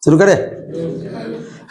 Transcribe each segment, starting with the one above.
शुरू करें।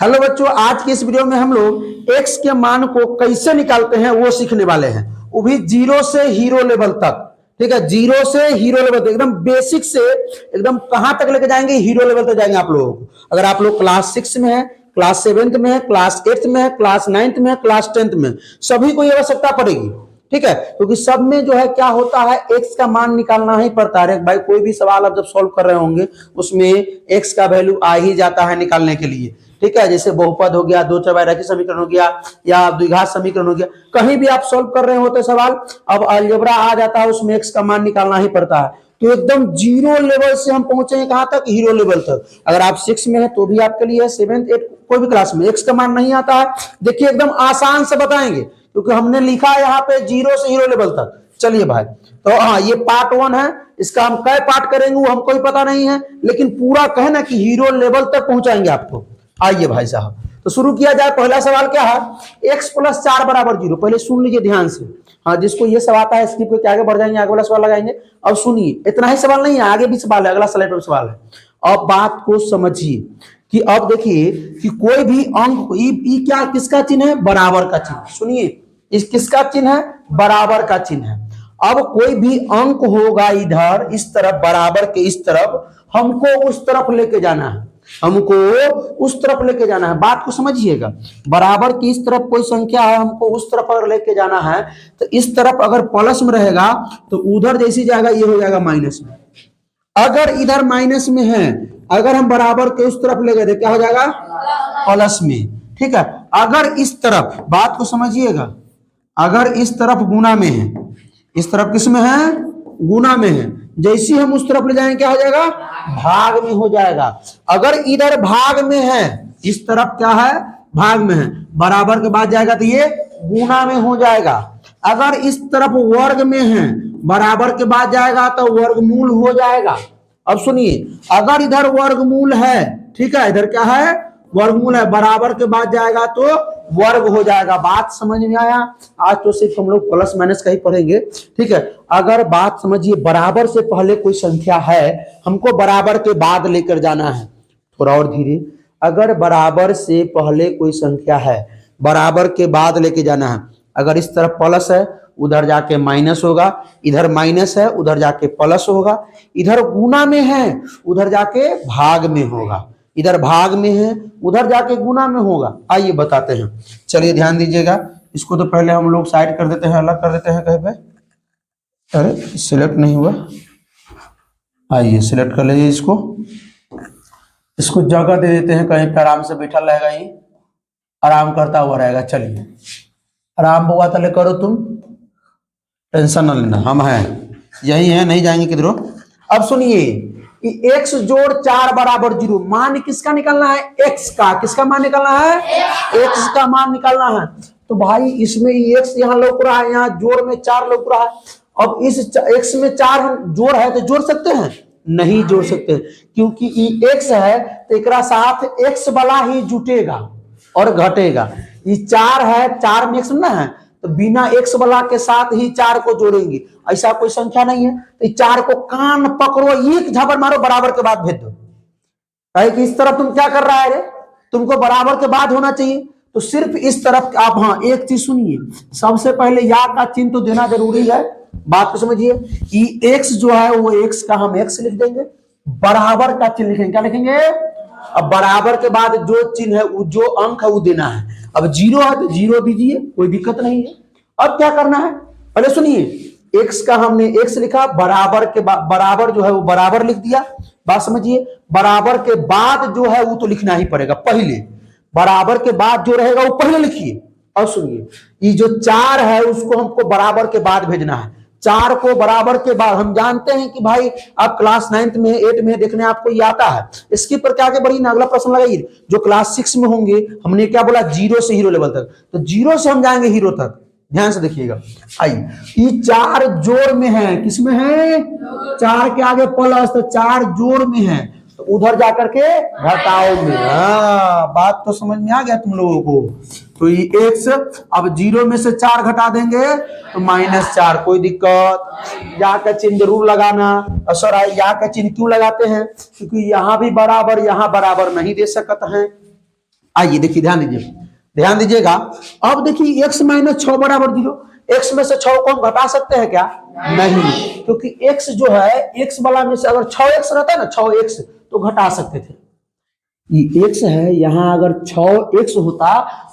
हेलो बच्चों, आज की इस वीडियो में हम लोग एक्स के मान को कैसे निकालते हैं वो सीखने वाले हैं, वो भी जीरो से हीरो लेवल तक। ठीक है, जीरो से हीरो लेवल तक, एकदम बेसिक से एकदम कहां तक लेके जाएंगे, हीरो लेवल तक जाएंगे आप लोग। अगर आप लोग क्लास 6 में है, क्लास 7th में है, क्लास 8th में है, क्लास 9th में है, क्लास 10th में, सभी को ये आवश्यकता पड़ेगी। ठीक है, क्योंकि सब में जो है क्या होता है, एक्स का मान निकालना ही पड़ता है। भाई कोई भी सवाल आप जब सॉल्व कर रहे होंगे उसमें एक्स का वैल्यू आ ही जाता है निकालने के लिए। ठीक है, जैसे बहुपद हो गया, दो चौबाई रैखिक समीकरण हो गया, या द्विघात समीकरण हो गया, कहीं भी आप सॉल्व कर रहे होते सवाल, अब अलजेब्रा आ जाता है, उसमें एक्स का मान निकालना ही पड़ता है। तो एकदम जीरो लेवल से हम पहुंचे कहां तक, हीरो लेवल तक। अगर आप 6 में है तो भी आपके लिए 7th 8th कोई भी क्लास में एक्स का मान नहीं आता है, देखिए एकदम आसान से बताएंगे, क्योंकि हमने लिखा है यहाँ पे जीरो से हीरो लेवल तक। चलिए भाई, तो हाँ ये पार्ट 1 है, इसका हम कै पार्ट करेंगे वो हमको ही पता नहीं है, लेकिन पूरा कहना कि हीरो लेवल तक पहुंचाएंगे आपको। आइए भाई साहब, तो शुरू किया जाए। पहला सवाल क्या है, x + 4 = 0। पहले सुन लीजिए ध्यान से, हाँ जिसको ये सब आता है स्किप करके आगे बढ़ जाएंगे, आगे वाला सवाल लगाएंगे। अब सुनिए, इतना ही सवाल नहीं है, आगे भी सवाल है, अगला स्लाइड पर सवाल है। अब बात को समझिए कि अब देखिए कि कोई भी अंक, ई क्या किसका चिन्ह है, बराबर का चिन्ह। सुनिए, इस किसका चिन्ह है, बराबर का चिन्ह है। अब कोई भी अंक होगा इधर इस तरफ, बराबर के इस तरफ, हमको उस तरफ लेके जाना है, हमको उस तरफ लेके जाना है। बात को समझिएगा, बराबर की इस तरफ कोई संख्या है, हमको उस तरफ अगर लेके जाना है तो इस तरफ अगर प्लस में रहेगा तो उधर जैसी जाएगा ये हो जाएगा माइनस में। अगर इधर माइनस में है, अगर हम बराबर के उस तरफ ले गए तो क्या हो जाएगा, प्लस में। ठीक है, अगर इस तरफ, बात को समझिएगा, अगर इस तरफ गुना में है, इस तरफ किस में है, गुना में है, जैसे हम उस तरफ ले जाएंगे क्या हो जाएगा, भाग में हो जाएगा। अगर इधर भाग में है, इस तरफ क्या है, भाग में है, बराबर के बाद जाएगा तो ये गुना में हो जाएगा। अगर इस तरफ वर्ग में है, बराबर के बाद जाएगा तो वर्गमूल हो जाएगा। अब सुनिए, अगर इधर वर्गमूल है, ठीक है, इधर क्या है, वर्गमूल है, बराबर के बाद जाएगा तो वर्ग हो जाएगा। बात समझ में आया? आज तो सिर्फ हम लोग प्लस माइनस का ही पढ़ेंगे। ठीक है, अगर बात समझिए, बराबर से पहले कोई संख्या है, हमको बराबर के बाद लेकर जाना है। थोड़ा और धीरे, अगर बराबर से पहले कोई संख्या है, बराबर के बाद लेके जाना है। अगर इस तरफ प्लस है, उधर जाके माइनस होगा, इधर माइनस है, उधर जाके प्लस होगा, इधर गुना में है, उधर जाके भाग में होगा, इधर भाग में है, उधर जाके गुना में होगा। आइए बताते हैं, चलिए ध्यान दीजिएगा। इसको तो पहले हम लोग साइड कर देते हैं, अलग कर देते हैं कहीं पे। अरे सिलेक्ट नहीं हुआ, आइए सिलेक्ट कर लीजिए इसको, इसको जगह दे देते हैं कहीं पे, आराम से बैठा रहेगा, ये आराम करता हुआ रहेगा। चलिए आराम हुआ तले करो, तुम टेंशन न लेना, हम हैं, यही है, नहीं जाएंगे किधरों। अब सुनिए कि x जोड़ 4 = 0, मान किसका निकालना है, x का। किसका मान निकालना है, x का मान निकालना है। तो भाई इसमें x यहाँ लौक रहा है, यहाँ जोड़ में 4 लौक रहा है। अब इस x में 4 हम जोड़ है तो जोड़ सकते हैं, नहीं जोड़ सकते, क्योंकि ये x है तो एक साथ x वाला ही जुटेगा और घटेगा। ये 4 है, 4 में x ना है, तो बिना x वाला के साथ ही 4 को जोड़ेंगे, ऐसा कोई संख्या नहीं है। तो 4 को कान पकड़ो, एक झापड़ मारो, बराबर के बाद भेज दो। कहे कि इस तरफ तुम क्या कर रहा है रे, तुमको बराबर के बाद होना चाहिए, तो सिर्फ इस तरफ आप, हाँ एक चीज सुनिए, सबसे पहले या का चिन्ह तो देना जरूरी है। बात को समझिए, कि x जो है वो x का हम x लिख देंगे, बराबर का चिन्ह लिखेंगे, क्या लिखेंगे, अब बराबर के बाद जो चिन्ह है, जो अंक है वो देना है। अब 0 है तो 0 दीजिए, कोई दिक्कत नहीं है। अब क्या करना है, पहले सुनिए, x का हमने x लिखा, बराबर के बराबर जो है वो बराबर लिख दिया। बात समझिए, बराबर के बाद जो है वो तो लिखना ही पड़ेगा, पहले बराबर के बाद जो रहेगा वो पहले लिखिए। और सुनिए, ये जो 4 है उसको हमको बराबर के बाद भेजना है। 4 को बराबर के बाद, हम जानते हैं कि भाई आप क्लास 9th में 8 में देखने आपको ये आता है, इसके पर क्या आगे बढ़िए ना, अगला प्रश्न लगाइए। जो क्लास 6 में होंगे, हमने क्या बोला, 0 से हीरो लेवल तक, तो 0 से हम जाएंगे हीरो तक। ध्यान से देखिएगा, आइए, ये 4 जोड़ में है, किसमें है, 4 के आगे प्लस, तो 4 जोड़ में है, तो उधर जाकर के घटाओ में। हाँ बात तो समझ में आ गया तुम लोगों को। तो ये x, अब 0 में से 4 घटा देंगे तो -4, कोई दिक्कत। यहाँ का चिन्ह जरूर लगाना। सॉरी, यहाँ का चिन्ह क्यों लगाते हैं? क्योंकि यहाँ भी बराबर, यहाँ बराबर नहीं दे सकते हैं। आइए देखिए, ध्यान दीजिएगा। अब देखिए x - 6 बराबर 0, x में से 6 को हम घटा सकते हैं क्या? नहीं, क्योंकि x जो है, x वाला में से अगर 6x रहता है ना, 6x तो घटा सकते थे। ये x है, यहाँ अगर 6x होता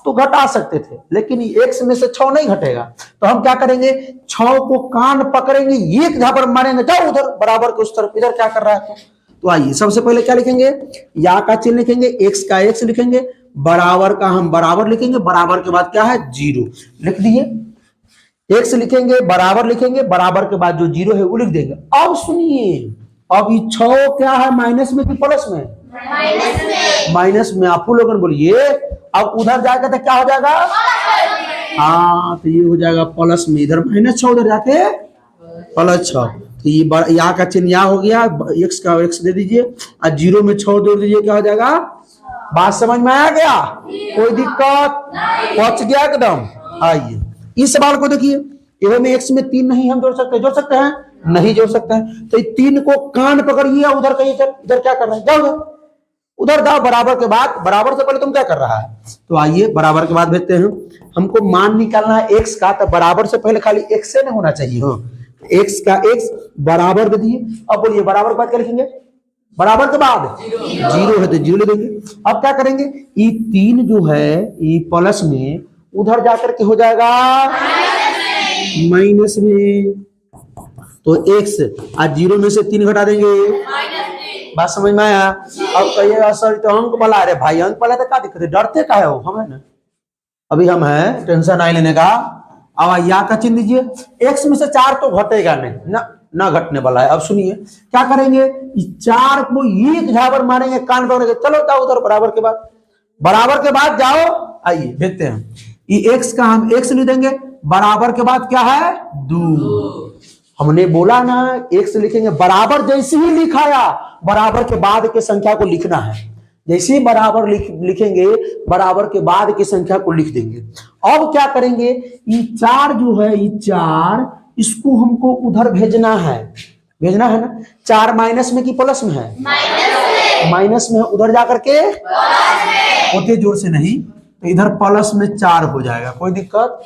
तो घटा सकते थे, लेकिन ये x में से 6 नहीं घटेगा। तो हम क्या करेंगे, 6 को कान पकड़ेंगे, एक झापर मारेंगे, जाओ उधर बराबर के उस तरफ, इधर क्या कर रहा है। तो आइए सबसे पहले क्या लिखेंगे, या का चिन्ह लिखेंगे, x का x लिखेंगे, बराबर का हम बराबर लिखेंगे, बराबर के बाद क्या है 0 लिख दिए। x लिखेंगे, बराबर लिखेंगे, बराबर के बाद जो 0 है वो लिख देंगे। अब सुनिए, अब ये 6 क्या है, माइनस में कि प्लस में? माइनस में। आप लोगों बोलिए, अब उधर जाकर तो क्या हो जाएगा? हाँ, तो ये हो जाएगा प्लस में, इधर -6, उधर जाके +6। तो ये यहाँ का चिन्ह यहाँ हो गया, x का x दे दीजिए और 0 में 6 जोड़ दीजिए, क्या हो जाएगा? बात समझ में आ गया? कोई दिक्कत? पहुंच गया एकदम। आइए इस सवाल को देखिए, इधर में x में 3 नहीं हम जोड़ सकते हैं? नहीं जोड़ सकते हैं। तो 3 को कान पकड़िए, उधर कहिए, इधर क्या कर रहे हैं, जाओ उधर जाओ। बराबर के बाद, बराबर से पहले तुम क्या कर रहा है? तो आइए बराबर के बाद भेजते हैं। हमको मान निकालना है x का, तो बराबर से पहले खाली x से नहीं होना चाहिए। हाँ, x का x बराबर दे दिए। अब बोलिए बराबर के बाद क्या लिखेंगे? बराबर के बाद 0 है तो 0 ले देंगे। अब क्या करेंगे, ये 3 जो है ये प्लस में, उधर जाकर के हो जाएगा माइनस में। तो x और 0 में से 3 घटा देंगे। बात समझ में आया? अब कहिएगा सर तो अंक वाला, अरे भाई अंक वाला तो क्या दिक्कत है, डरते का है हो, हम है ना, अभी हम है, टेंशन नहीं लेने का। अब या का चिन्ह दीजिए, x में से 4 तो घटेगा नहीं ना घटने वाला है। अब सुनिए क्या करेंगे, 4 को एक झाबर मारेंगे, कान पकड़ेंगे, चलो जाओ उधर बराबर के बाद जाओ। आइए देखते हैं, ये x का हम x लिख देंगे, बराबर के बाद क्या है 2। हमने बोला ना x लिखेंगे, बराबर जैसे ही लिखाया बराबर के बाद के संख्या को लिखना है। जैसे ही बराबर लिखेंगे, बराबर के बाद की संख्या को लिख देंगे। अब क्या करेंगे, ये 4 जो है, ये 4 इसको हमको उधर भेजना है ना। 4 माइनस में कि प्लस में है? माइनस में। उधर जाकर के होते जोर से नहीं, तो इधर प्लस में 4 हो जाएगा, कोई दिक्कत?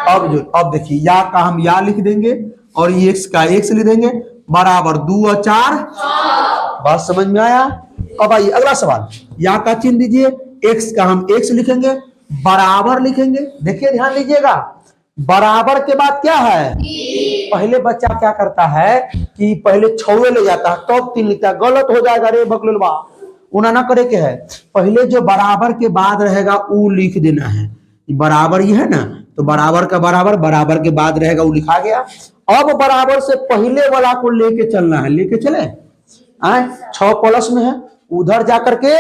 अब देखिए, या का हम या लिख देंगे और ये x का x लिख देंगे, बराबर 2 और 4। बात समझ में आया? अब आइए अगला सवाल, या का चिन्ह दीजिए, x का हम x लिखेंगे, बराबर लिखेंगे। देखिए ध्यान दीजिएगा, बराबर के बाद क्या है? पहले बच्चा क्या करता है कि पहले 6 ले जाता है, तब 3 लिखता है। गलत हो जाएगा रे बकलुलवा, उना ना करे के है। पहले जो बराबर के बाद रहेगा वो लिख देना है। बराबर ही है ना, तो बराबर का बराबर के बाद रहेगा वो लिखा गया। अब बराबर से पहले वाला को लेके चलना है, लेके चले। 6 प्लस में है, उधर जाकर के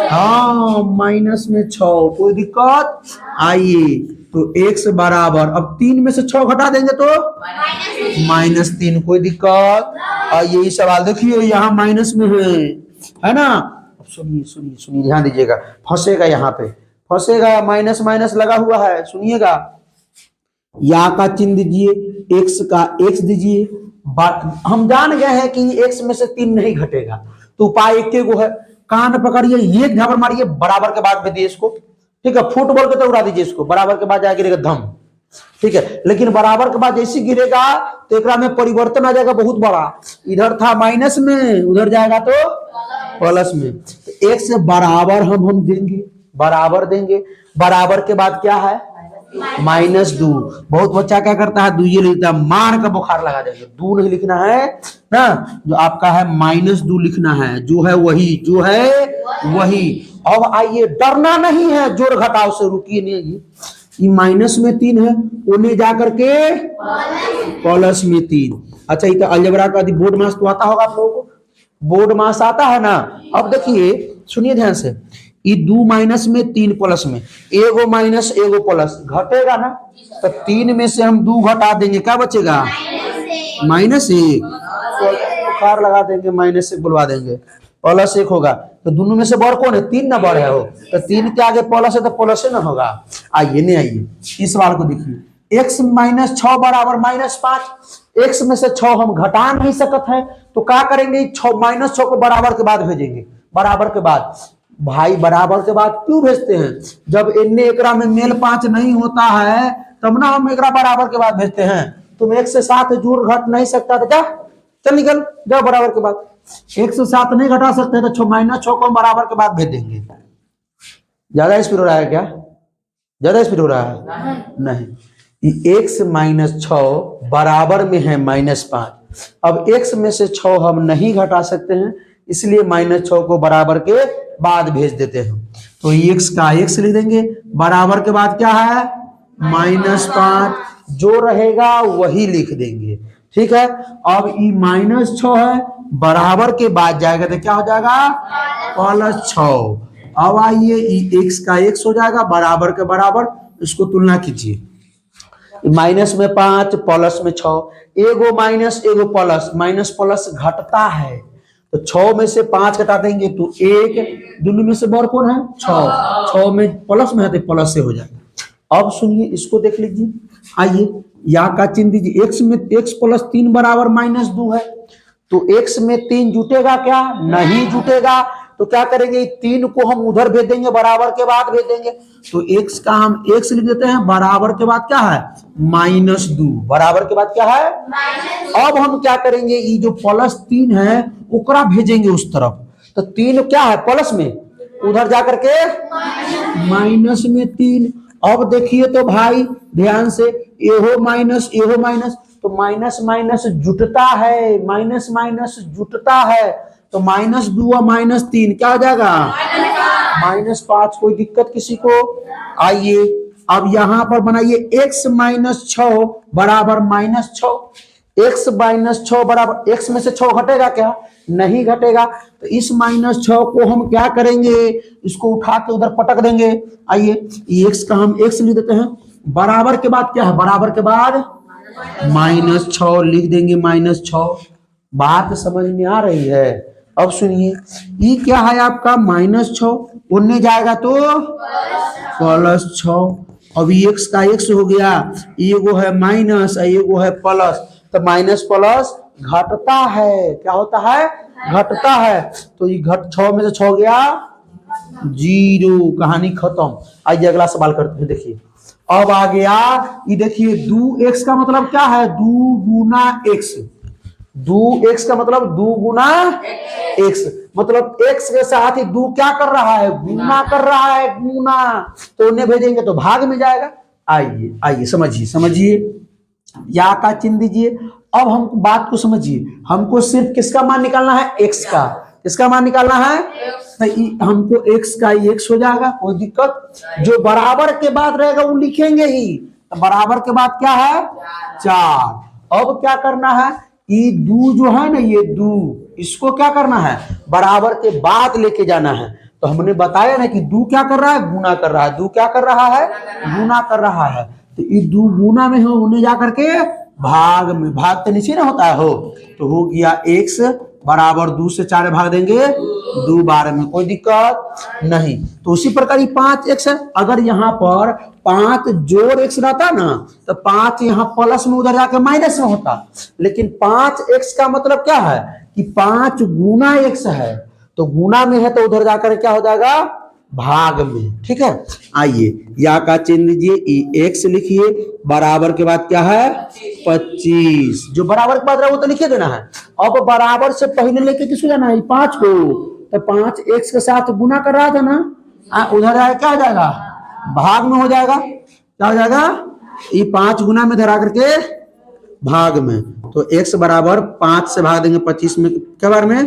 हाँ माइनस में 6, कोई दिक्कत? आइए तो x बराबर, अब 3 में से 6 घटा देंगे तो -3, कोई दिक्कत? आइए इस सवाल देखिए, यहाँ माइनस में है ना। अब सुनिए ध्यान दीजिएगा, फंसेगा, यहाँ पे फंसेगा, माइनस लगा हुआ है, सुनिएगा। या का चिन्ह दीजिए, x का x दीजिए। हम जान गए हैं कि x में से 3 नहीं घटेगा, तो उपाय एक गो है, कान पकड़िए, एक झापर मारिए, बराबर के बाद भेजिए इसको, ठीक है। फुटबॉल के तो उड़ा दीजिए इसको, बराबर के बाद जाए गिरेगा धम, ठीक है। लेकिन बराबर के बाद जैसे गिरेगा तो एक में परिवर्तन आ जाएगा बहुत बड़ा। इधर था माइनस में, उधर जाएगा तो प्लस में। तो एक से बराबर हम देंगे, बराबर देंगे। बराबर के बाद क्या है? -2। बहुत बच्चा क्या करता है, 2 ये लिखता है, मार का बुखार लगा देंगे। 2 नहीं लिखना है ना, जो आपका है -2 लिखना है, जो है वही। अब आइए, डरना नहीं है जोड़ घटाव से, रुकिए नहीं। ये माइनस में 3 है, उन्हें जाकर के प्लस में 3। अच्छा, ये तो अलजेब्रा का बोर्ड मास तो आता होगा आप लोगों को, बोर्ड मास आता है ना। अब देखिए सुनिए ध्यान से, ये 2 माइनस में 3 प्लस में, एगो माइनस एगो प्लस, घटेगा ना। तो 3 में से हम 2 घटा देंगे, क्या बचेगा? -1। बुखार लगा देंगे, -1 बुलवा देंगे। प्लस 1 होगा। तो दोनों में से बड़ कौन है? 3 ना बड़ है हो, तो 3 के आगे प्लस है तो प्लस ना होगा। आइए नहीं, आइए इस सवाल को देखिए, x माइनस 6 बराबर माइनस 5। x में से 6 हम घटा नहीं सकत है, तो क्या करेंगे? 6 माइनस 6 को बराबर के बाद भेजेंगे। बराबर के बाद भाई, बराबर के बाद क्यों भेजते हैं? जब इन्ने एकरा में मेल 5 नहीं होता है तब ना हम एकरा बराबर के बाद भेजते हैं। तुम 1 से 7 जोड़ घट नहीं सकता तो क्या, चल निकल जाओ बराबर के बाद। 1 से 7 नहीं घटा सकते तो 6 माइनस 6 को हम बराबर के बाद भेज देंगे। ज्यादा स्पीड हो रहा है क्या? ज्यादा स्पीड हो रहा है? नहीं। x माइनस 6 बराबर में है माइनस 5। अब x में से 6 हम नहीं घटा सकते हैं, इसलिए माइनस 6 को बराबर के बाद भेज देते हैं। तो x का x लिख देंगे, बराबर के बाद क्या है? माइनस 5। जो रहेगा वही लिख देंगे, ठीक है। अब ये माइनस 6 है, बराबर के बाद जाएगा तो क्या हो जाएगा? प्लस 6। अब आइए x का x हो जाएगा बराबर के बराबर, इसको तुलना कीजिए। माइनस में 5 प्लस में 6, एगो माइनस एगो प्लस, माइनस प्लस घटता है तो 6 में से 5 घटा देंगे तो 1, दोनों में से बड़ कौन है? 6 में प्लस में है तो प्लस से हो जाएगा। अब सुनिए इसको देख लीजिए, आइए या का चिन्ह दीजिए। x में x प्लस 3 बराबर माइनस 2 है, तो x में 3 जुटेगा क्या? नहीं जुटेगा। तो क्या करेंगे? 3 को हम उधर भेज देंगे, बराबर के बाद भेज देंगे। तो x का हम x लिख देते हैं, बराबर के बाद क्या है? माइनस 2। बराबर के बाद क्या है? अब हम क्या करेंगे? ये जो प्लस 3 है उकरा भेजेंगे उस तरफ। तो 3 क्या है? प्लस में, उधर जाकर के माइनस में 3। अब देखिए तो भाई ध्यान से, एहो माइनस एहो माइनस, तो माइनस माइनस जुटता है, माइनस माइनस जुटता है। तो माइनस 2 और माइनस 3 क्या हो जाएगा? माइनस 5। कोई दिक्कत किसी को? आइए अब यहां पर बनाइए, x माइनस 6 बराबर माइनस 6। x माइनस 6 बराबर, x में से 6 घटेगा क्या? नहीं घटेगा। तो इस माइनस 6 को हम क्या करेंगे? इसको उठा के उधर पटक देंगे। आइए x का हम x लिख देते हैं, बराबर के बाद क्या है? बराबर के बाद माइनस 6 लिख देंगे, माइनस 6। बात समझ में आ रही है? अब सुनिए, ये क्या है आपका? माइनस 6, उनने जाएगा तो प्लस 6। अब x का x हो गया, एगो है माइनस एगो है प्लस, तो माइनस प्लस घटता है। क्या होता है? घटता है। तो ये घट 6 में से 6 गया 0, कहानी खत्म। आइए अगला सवाल करते हैं। देखिए अब आ गया, ये देखिए 2x का मतलब क्या है? 2 गुना x। 2x का मतलब 2 गुना x, मतलब x के साथ ही 2 क्या कर रहा है? गुना कर रहा है, गुना। तो उन्हें भेजेंगे तो भाग में जाएगा। आइए आइए समझिए, समझिए, या का चिन्ह दीजिए। अब हम बात को समझिए, हमको सिर्फ किसका मान निकालना है? x का। किसका मान निकालना है? तो हमको x का x हो जाएगा, कोई दिक्कत? जो बराबर के बाद रहेगा वो लिखेंगे ही। तो बराबर के बाद क्या है? 4। अब क्या करना है? ये 2 जो है ना, ये 2, इसको क्या करना है? बराबर के बाद लेके जाना है। तो हमने बताया ना कि 2 क्या कर रहा है? गुना कर रहा है। 2 क्या कर रहा है? गुना कर रहा है। तो ये 2 गुना में हो, उन्हें जाकर के भाग में, भाग तो नीचे ना होता है हो, तो हो गया x बराबर 2 से 4 भाग देंगे 2 बार में, कोई दिक्कत नहीं। तो उसी प्रकार 5x है। अगर यहाँ पर 5 जोड़ x रहता ना तो 5 यहाँ प्लस में उधर जाकर माइनस में होता, लेकिन 5x का मतलब क्या है कि 5 गुना x है, तो गुना में है तो उधर जाकर क्या हो जाएगा? भाग में, ठीक है। आइए या का चिन्ह लीजिए, x लिखिए, बराबर के बाद क्या है? 25। जो बराबर के बाद रहा वो तो लिखे देना है। अब बराबर से पहले लेके किसको जाना है? 5 को। तो 5x के साथ गुना कर रहा था ना, उधर आया क्या हो जाएगा? भाग में हो जाएगा। क्या हो जाएगा? ये 5 गुना में धरा करके भाग में, तो x बराबर 5 से भाग देंगे 25 में, क्या बार में?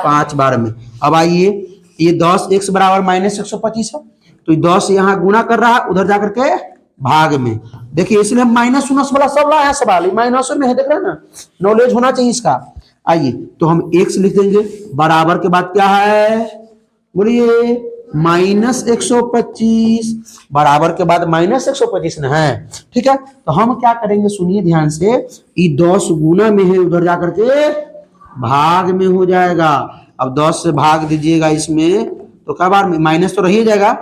5 बार में। अब आइए, ये 10x बराबर माइनस 125 है, तो 10 यहाँ गुना कर रहा है, उधर जाकर के भाग में। देखिए इसलिए माइनस उनस वाला सब रहा है सवाल, माइनस में है, देख रहे हैं ना, नॉलेज होना चाहिए इसका। आइए तो हम x लिख देंगे, बराबर के बाद क्या है? बोलिए, माइनस 125, बराबर के बाद माइनस 125 ना है, ठीक है। तो हम क्या करेंगे? सुनिए ध्यान से, ये 10 गुना में है, उधर जाकर के भाग में हो जाएगा। अब 10 से भाग दीजिएगा इसमें तो क्या बार में माइनस तो रही जाएगा,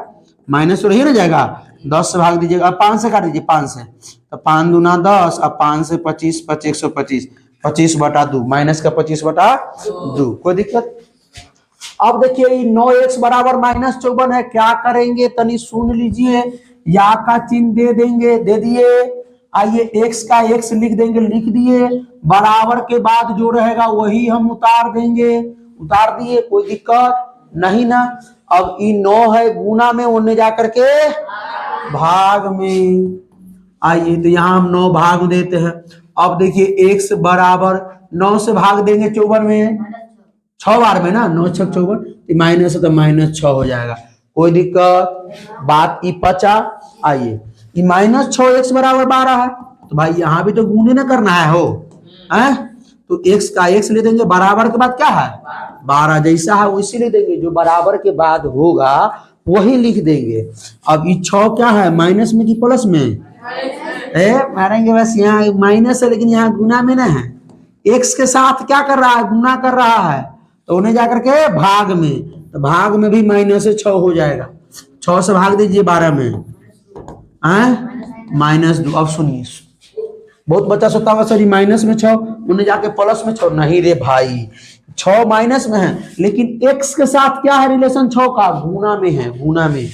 माइनस तो रही ना जाएगा। 10 से भाग दीजिएगा, 5 से काट दीजिए, 5 से तो 5 दूना 10, अब 5 से 25, 125, 25/2 माइनस का 25/2, कोई दिक्कत। अब देखिए 9x बराबर -54 है, क्या करेंगे तनी सुन लीजिए, या का चिन्ह दे देंगे, दे दिए। आइए x का x लिख देंगे, लिख दिए, बराबर के बाद जो रहेगा वही हम उतार देंगे, उतार दिए, कोई दिक्कत नहीं ना। अब ये 9 है गुना में, उन्हें जाकर के भाग में। आइए तो यहाँ हम 9 भाग देते हैं। अब देखिए x बराबर 9 से भाग देंगे 54 में, 6 बार में ना, 9 6 54, माइनस है तो -6 हो जाएगा, कोई दिक्कत बात ई पचा। आइए ये -6 x बराबर 12 है, तो भाई यहाँ भी तो गुणे ना करना है हो, हैं तो x का x ले देंगे, बराबर के बाद क्या है 12, जैसा है वैसे ले देंगे, जो बराबर के बाद होगा वही लिख देंगे। अब ये 6 क्या है, माइनस में कि प्लस में, मारेंगे बस, यहाँ माइनस है लेकिन यहाँ गुना में ना है, x के साथ क्या कर रहा है, गुना कर रहा है, तो उन्हें जाकर के भाग में, तो भाग में भी -6 हो जाएगा। 6 से भाग दीजिए 12 में, -2। अब सुनिए, बहुत बच्चा सोचता होगा सर माइनस में 6, उन्हें जाके प्लस में 6, नहीं रे भाई, 6 माइनस में है लेकिन x के साथ क्या है रिलेशन 6 का, गुना में है, गुना में,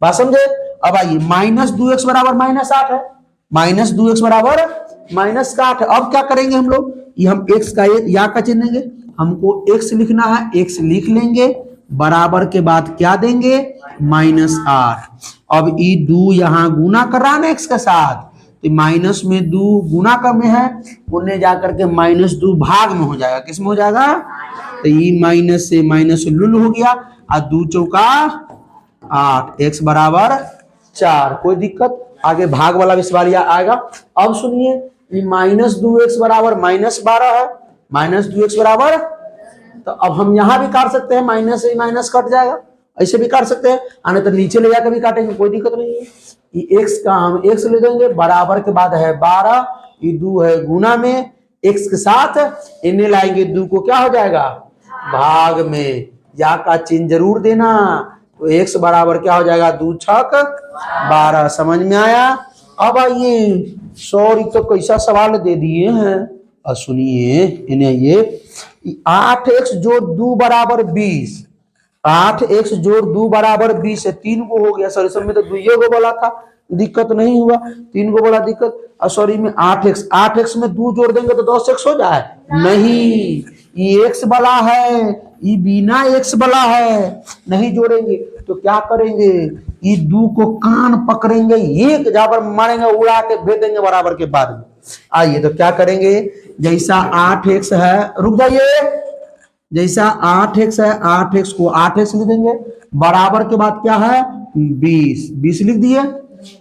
बात समझे। अब आइए -2x बराबर -8 है, -2x बराबर -8 है। अब क्या करेंगे हम लोग, ये हम x का या का चिन्ह देंगे, हमको x लिखना है, x लिख लेंगे, बराबर के बाद क्या देंगे -8। अब ये 2 यहाँ गुना कर रहा है ना x के साथ, तो माइनस में 2 गुना का में है, उन्हें जाकर के -2 भाग में हो जाएगा, किस में हो जाएगा, तो ये माइनस से माइनस लुल हो गया, और 2 चौका 8, x बराबर 4, कोई दिक्कत। आगे भाग वाला भी सवाल आएगा। अब सुनिए, ये -2x बराबर -12 है, -2x बराबर, तो अब हम यहाँ भी काट सकते हैं, माइनस से माइनस कट जाएगा, ऐसे भी काट सकते हैं, आने तो नीचे ले जाकर भी काटेंगे, कोई दिक्कत नहीं है। ये x का हम x ले देंगे, बराबर के बाद है 12, ये 2 है गुना में, x के साथ इन्हें लाएंगे, 2 को क्या हो जाएगा भाग में, या का चिन्ह जरूर देना, तो x बराबर क्या हो जाएगा 2 छक 12, समझ में आया। अब आइए, सॉरी तो कैसा सवाल दे दिए हैं, और सुनिए इन्हें, ये 8x जोड़ 2 बराबर 20, 8x जोड़ 2 बराबर 20 है, 3 को हो गया, सॉरी सब में तो 2 को बोला था, दिक्कत नहीं हुआ, 3 को बोला दिक्कत, और सॉरी में 8x में 2 जोड़ देंगे तो 10x हो जाए, नहीं, ये x वाला है, ये बिना x वाला है, नहीं जोड़ेंगे तो क्या करेंगे, ये 2 को कान पकड़ेंगे, एक जाबर मारेंगे, उड़ा के भेज देंगे बराबर के बाद में। आइए तो क्या करेंगे, जैसा 8x है, रुक जाइए, जैसा 8x है, 8x को 8x लिख देंगे, बराबर के बाद क्या है 20 लिख दिए।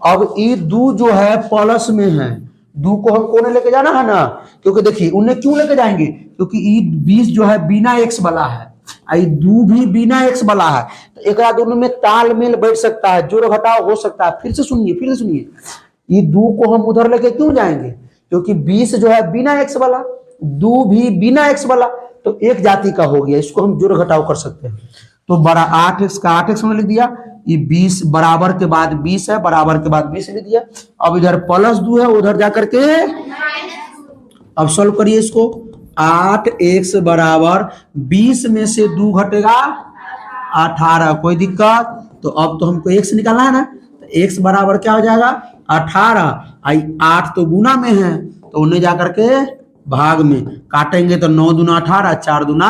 अब ये 2 जो है प्लस में है, 2 को हम कोने लेके जाना है ना, क्योंकि देखिए उन्हें क्यों लेके जाएंगे, क्योंकि ये 20 जो है बिना x वाला है, आई 2 भी बिना x वाला है, तो एक दोनों में तालमेल बैठ सकता है, जोड़ घटाव हो सकता है। फिर से सुनिए, ये 2 को हम उधर लेके क्यों जाएंगे, क्योंकि 20 जो है बिना x वाला, 2 भी बिना x वाला, तो एक जाति का हो गया, इसको हम जोड़ घटाव कर सकते हैं। तो बड़ा 8x का 8x में लिख दिया, ये 20 बराबर के बाद 20 है, बराबर के बाद 20 लिख दिया। अब इधर +2 है, उधर जाकर के अब सॉल्व करिए इसको, 8x बराबर 20 में से 2 घटेगा 18, कोई दिक्कत। तो अब तो हमको x निकालना है ना, तो x बराबर क्या हो जाएगा 18, आई 8 तो गुना में है, तो उन्हें जाकर के भाग में काटेंगे, तो 9 दूना 18, 4 दूना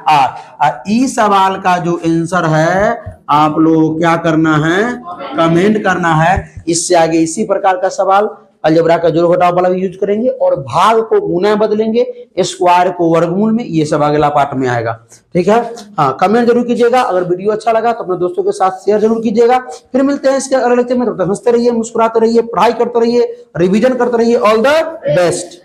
8। और इस सवाल का जो आंसर है आप लोग क्या करना है, कमेंट करना है। इससे आगे इसी प्रकार का सवाल अलजेब्रा का जोड़ घटाव वाला भी यूज करेंगे, और भाग को गुना बदलेंगे, स्क्वायर को वर्गमूल में, ये सब अगला पार्ट में आएगा, ठीक है। हाँ, कमेंट जरूर कीजिएगा, अगर वीडियो अच्छा लगा तो अपने दोस्तों के साथ शेयर जरूर कीजिएगा। फिर मिलते हैं इसके अगले लेक्चर में, तब तक हंसते रहिए, मुस्कुराते रहिए, पढ़ाई करते रहिए, रिवीजन करते रहिए। All the best.